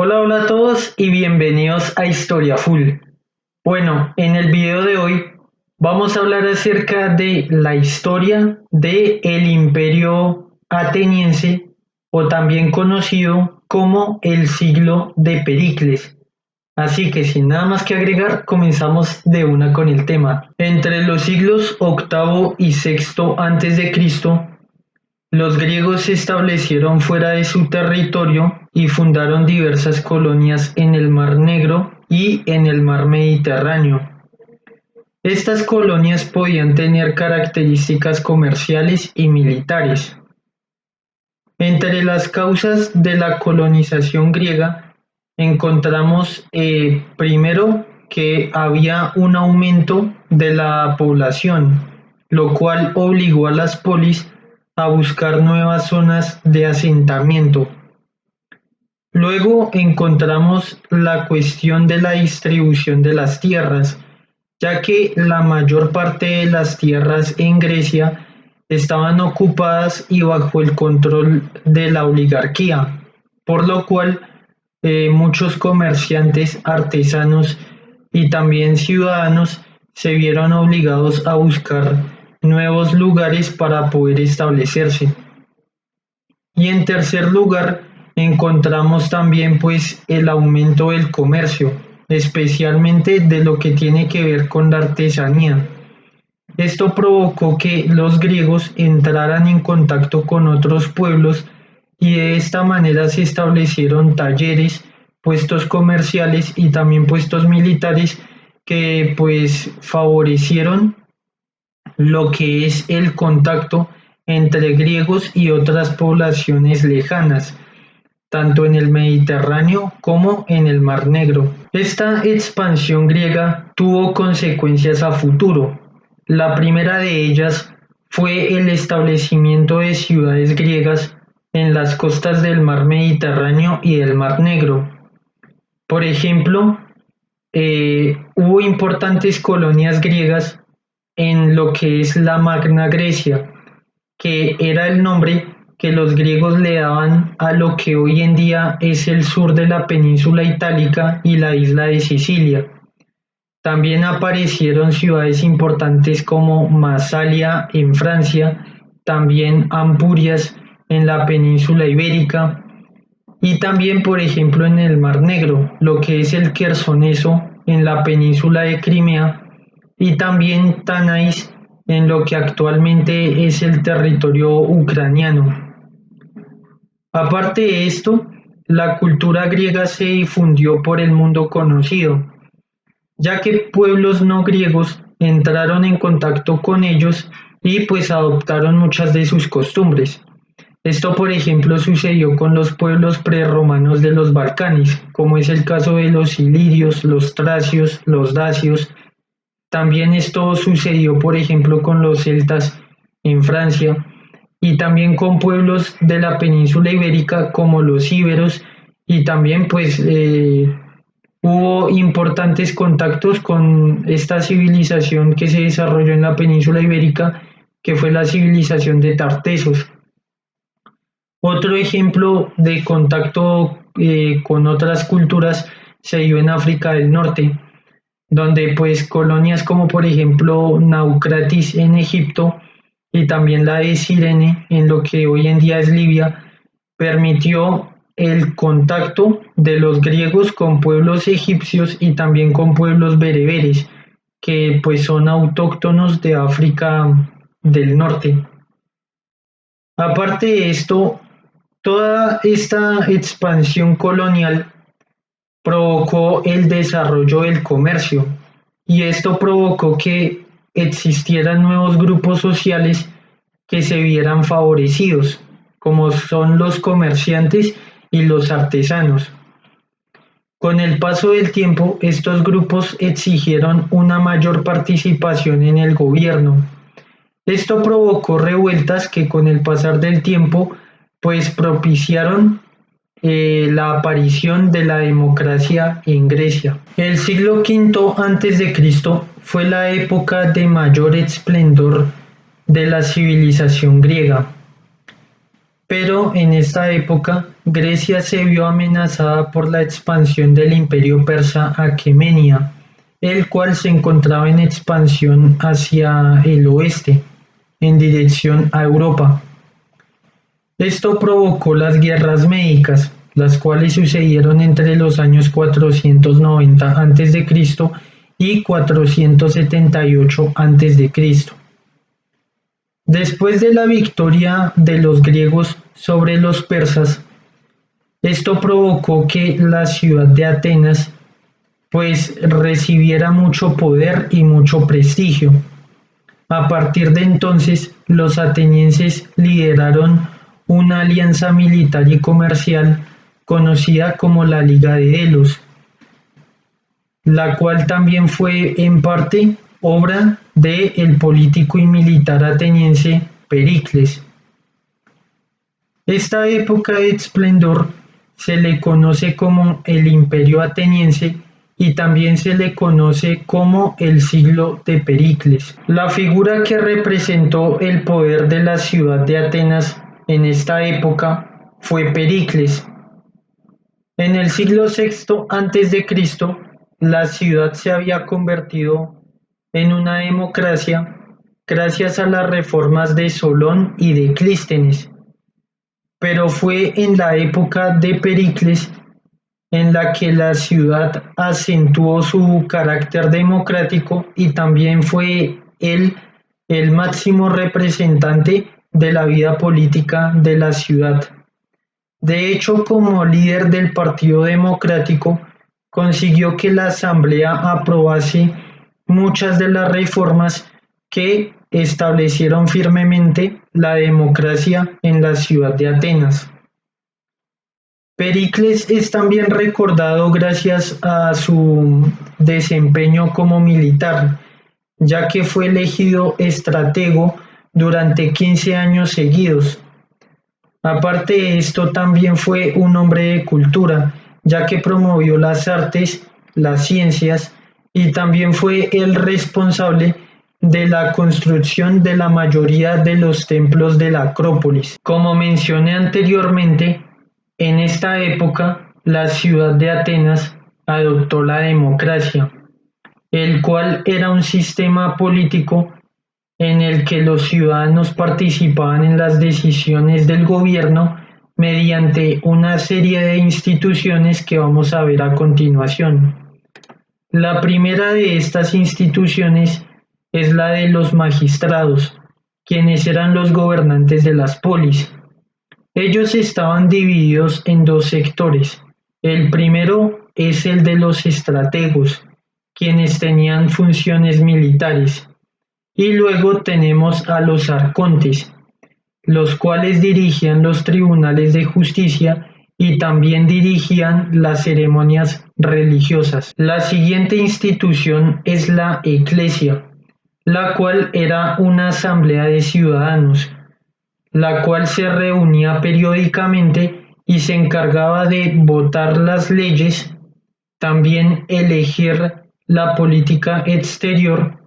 Hola a todos y bienvenidos a Historia Full. Bueno, en el video de hoy vamos a hablar acerca de la historia del Imperio Ateniense, o también conocido como el siglo de Pericles. Así que sin nada más que agregar, comenzamos de una con el tema. Entre los siglos octavo y sexto antes de Cristo, los griegos se establecieron fuera de su territorio y fundaron diversas colonias en el Mar Negro y en el Mar Mediterráneo. Estas colonias podían tener características comerciales y militares. Entre las causas de la colonización griega encontramos primero que había un aumento de la población, lo cual obligó a las polis a buscar nuevas zonas de asentamiento. Luego encontramos la cuestión de la distribución de las tierras, ya que la mayor parte de las tierras en Grecia estaban ocupadas y bajo el control de la oligarquía, por lo cual muchos comerciantes, artesanos y también ciudadanos se vieron obligados a buscar nuevos lugares para poder establecerse. Y en tercer lugar, encontramos también pues el aumento del comercio, especialmente de lo que tiene que ver con la artesanía. Esto provocó que los griegos entraran en contacto con otros pueblos y de esta manera se establecieron talleres, puestos comerciales y también puestos militares que pues favorecieron lo que es el contacto entre griegos y otras poblaciones lejanas, tanto en el Mediterráneo como en el Mar Negro. Esta expansión griega tuvo consecuencias a futuro. La primera de ellas fue el establecimiento de ciudades griegas en las costas del Mar Mediterráneo y del Mar Negro. Por ejemplo, hubo importantes colonias griegas en lo que es la Magna Grecia, que era el nombre que los griegos le daban a lo que hoy en día es el sur de la península itálica y la isla de Sicilia. También aparecieron ciudades importantes como Masalia en Francia, también Ampurias en la península ibérica y también, por ejemplo, en el Mar Negro, lo que es el Quersoneso en la península de Crimea y también Tanais en lo que actualmente es el territorio ucraniano. Aparte de esto, la cultura griega se difundió por el mundo conocido, ya que pueblos no griegos entraron en contacto con ellos y pues adoptaron muchas de sus costumbres. Esto, por ejemplo, sucedió con los pueblos prerromanos de los Balcanes, como es el caso de los ilirios, los tracios, los dacios. También esto sucedió, por ejemplo, con los celtas en Francia y también con pueblos de la península ibérica como los íberos y también pues hubo importantes contactos con esta civilización que se desarrolló en la península ibérica, que fue la civilización de Tartesos. Otro ejemplo de contacto con otras culturas se dio en África del Norte, donde pues colonias como por ejemplo Naucratis en Egipto y también la de Cirene en lo que hoy en día es Libia, permitió el contacto de los griegos con pueblos egipcios y también con pueblos bereberes, que pues son autóctonos de África del Norte. Aparte de esto, toda esta expansión colonial provocó el desarrollo del comercio y esto provocó que existieran nuevos grupos sociales que se vieran favorecidos, como son los comerciantes y los artesanos. Con el paso del tiempo, estos grupos exigieron una mayor participación en el gobierno. Esto provocó revueltas que con el pasar del tiempo pues propiciaron la aparición de la democracia en Grecia. El siglo V antes de Cristo fue la época de mayor esplendor de la civilización griega. Pero en esta época Grecia se vio amenazada por la expansión del imperio persa Aquemenia, el cual se encontraba en expansión hacia el oeste, en dirección a Europa. Esto provocó las guerras médicas, las cuales sucedieron entre los años 490 a.C. y 478 a.C. Después de la victoria de los griegos sobre los persas, esto provocó que la ciudad de Atenas pues recibiera mucho poder y mucho prestigio. A partir de entonces, los atenienses lideraron una alianza militar y comercial conocida como la Liga de Delos, la cual también fue en parte obra de el político y militar ateniense Pericles. Esta época de esplendor se le conoce como el Imperio Ateniense y también se le conoce como el siglo de Pericles. La figura que representó el poder de la ciudad de Atenas en esta época fue Pericles. En el siglo VI a.C., la ciudad se había convertido en una democracia gracias a las reformas de Solón y de Clístenes, pero fue en la época de Pericles en la que la ciudad acentuó su carácter democrático y también fue él el máximo representante de la vida política de la ciudad. De hecho, como líder del Partido Democrático, consiguió que la Asamblea aprobase muchas de las reformas que establecieron firmemente la democracia en la ciudad de Atenas. Pericles es también recordado gracias a su desempeño como militar, ya que fue elegido estratego durante 15 años seguidos. Aparte de esto, también fue un hombre de cultura, ya que promovió las artes, las ciencias y también fue el responsable de la construcción de la mayoría de los templos de la Acrópolis. Como mencioné anteriormente, en esta época la ciudad de Atenas adoptó la democracia, el cual era un sistema político en el que los ciudadanos participaban en las decisiones del gobierno mediante una serie de instituciones que vamos a ver a continuación. La primera de estas instituciones es la de los magistrados, quienes eran los gobernantes de las polis. Ellos estaban divididos en dos sectores. El primero es el de los estrategos, quienes tenían funciones militares. Y luego tenemos a los arcontes, los cuales dirigían los tribunales de justicia y también dirigían las ceremonias religiosas. La siguiente institución es la Eclesia, la cual era una asamblea de ciudadanos, la cual se reunía periódicamente y se encargaba de votar las leyes, también elegir la política exterior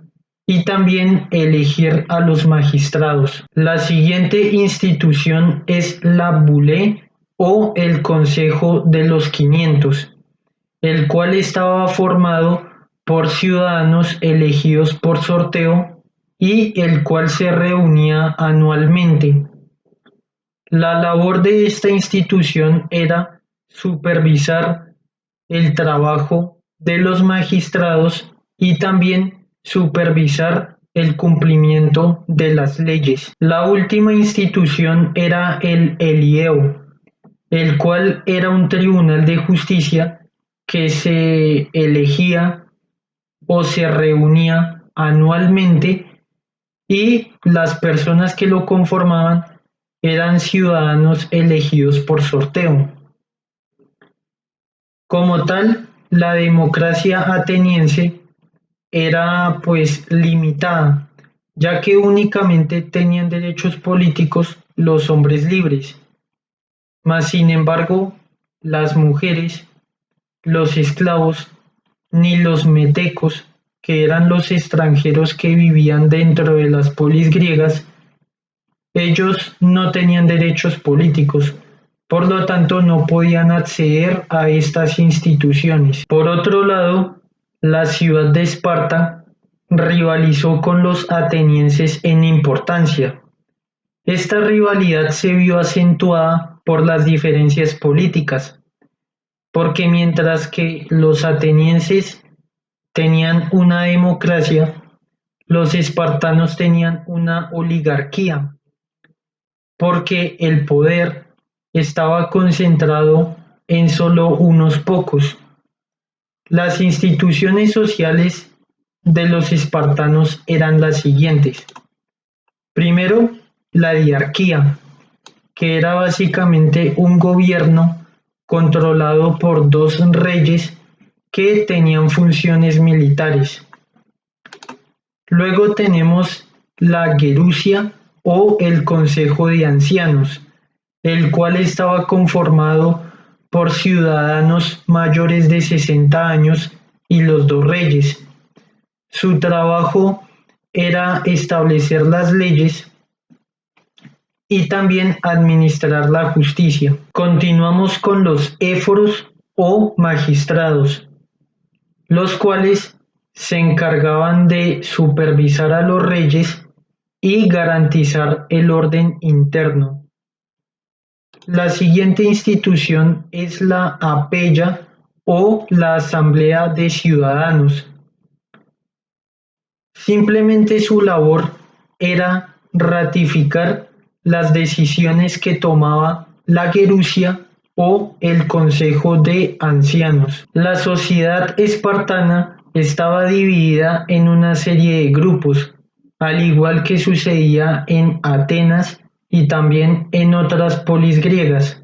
y también elegir a los magistrados. La siguiente institución es la Bule o el Consejo de los 500, el cual estaba formado por ciudadanos elegidos por sorteo y el cual se reunía anualmente. La labor de esta institución era supervisar el trabajo de los magistrados y también supervisar el cumplimiento de las leyes. La última institución era el Elieo, el cual era un tribunal de justicia que se elegía o se reunía anualmente y las personas que lo conformaban eran ciudadanos elegidos por sorteo. Como tal, la democracia ateniense era pues limitada, ya que únicamente tenían derechos políticos los hombres libres, mas sin embargo las mujeres, los esclavos, ni los metecos, que eran los extranjeros que vivían dentro de las polis griegas, Ellos no tenían derechos políticos, por lo tanto no podían acceder a estas instituciones. Por otro lado, la ciudad de Esparta rivalizó con los atenienses en importancia. Esta rivalidad se vio acentuada por las diferencias políticas, porque mientras que los atenienses tenían una democracia, los espartanos tenían una oligarquía, porque el poder estaba concentrado en solo unos pocos. Las instituciones sociales de los espartanos eran las siguientes. Primero, la diarquía, que era básicamente un gobierno controlado por dos reyes que tenían funciones militares. Luego tenemos la gerusia o el Consejo de Ancianos, el cual estaba conformado por ciudadanos mayores de 60 años y los dos reyes. Su trabajo era establecer las leyes y también administrar la justicia. Continuamos con los éforos o magistrados, los cuales se encargaban de supervisar a los reyes y garantizar el orden interno. La siguiente institución es la apella o la Asamblea de Ciudadanos. Simplemente su labor era ratificar las decisiones que tomaba la gerusia o el Consejo de Ancianos. La sociedad espartana estaba dividida en una serie de grupos, al igual que sucedía en Atenas y también en otras polis griegas.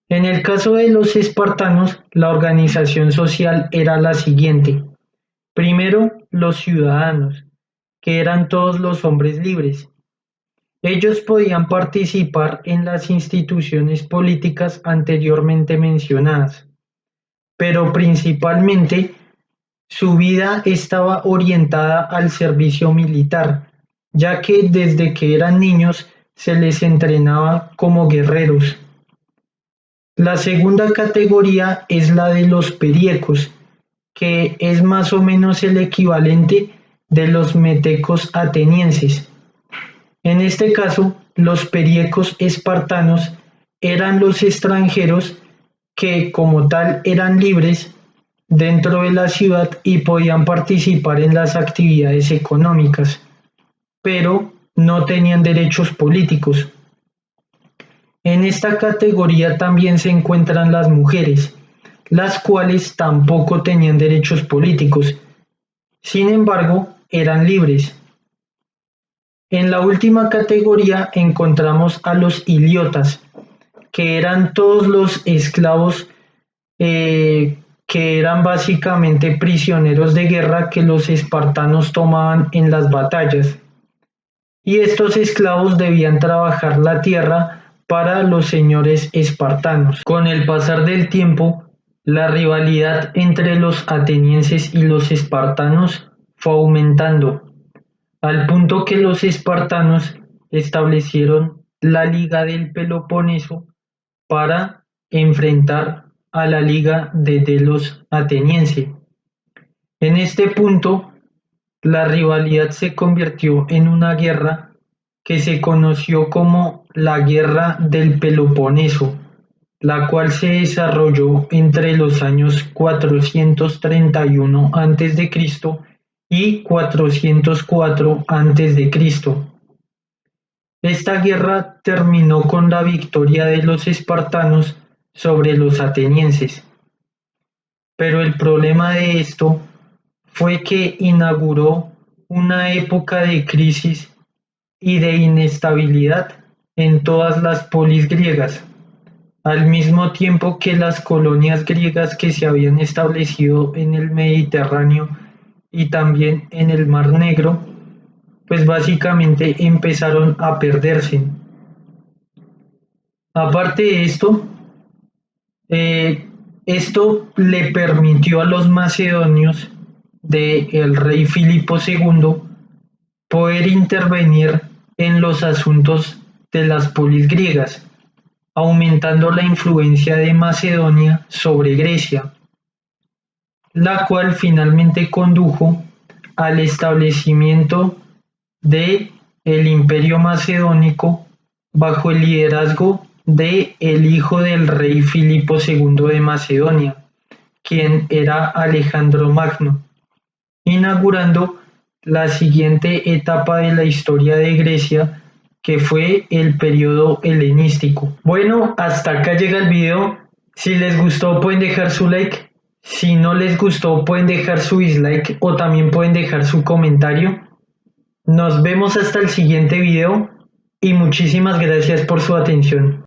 En el caso de los espartanos, la organización social era la siguiente. Primero, los ciudadanos, que eran todos los hombres libres. Ellos podían participar en las instituciones políticas anteriormente mencionadas, pero principalmente su vida estaba orientada al servicio militar, ya que desde que eran niños se les entrenaba como guerreros. La segunda categoría es la de los periecos, que es más o menos el equivalente de los metecos atenienses. En este caso, los periecos espartanos eran los extranjeros que como tal eran libres dentro de la ciudad y podían participar en las actividades económicas, pero no tenían derechos políticos. En esta categoría también se encuentran las mujeres, las cuales tampoco tenían derechos políticos, sin embargo, eran libres. En la última categoría encontramos a los iliotas, que eran todos los esclavos que eran básicamente prisioneros de guerra que los espartanos tomaban en las batallas. Y estos esclavos debían trabajar la tierra para los señores espartanos. Con el pasar del tiempo, la rivalidad entre los atenienses y los espartanos fue aumentando, al punto que los espartanos establecieron la Liga del Peloponeso para enfrentar a la Liga de Delos ateniense. En este punto, la rivalidad se convirtió en una guerra que se conoció como la Guerra del Peloponeso, la cual se desarrolló entre los años 431 a.C. y 404 a.C. Esta guerra terminó con la victoria de los espartanos sobre los atenienses, pero el problema de esto fue que inauguró una época de crisis y de inestabilidad en todas las polis griegas, al mismo tiempo que las colonias griegas que se habían establecido en el Mediterráneo y también en el Mar Negro, pues básicamente empezaron a perderse. Aparte de esto le permitió a los macedonios del rey Filipo II poder intervenir en los asuntos de las polis griegas, aumentando la influencia de Macedonia sobre Grecia, la cual finalmente condujo al establecimiento de el Imperio Macedónico bajo el liderazgo de el hijo del rey Filipo II de Macedonia, quien era Alejandro Magno, inaugurando la siguiente etapa de la historia de Grecia, que fue el periodo helenístico. Bueno, hasta acá llega el video. Si les gustó pueden dejar su like. Si no les gustó pueden dejar su dislike o también pueden dejar su comentario. Nos vemos hasta el siguiente video y muchísimas gracias por su atención.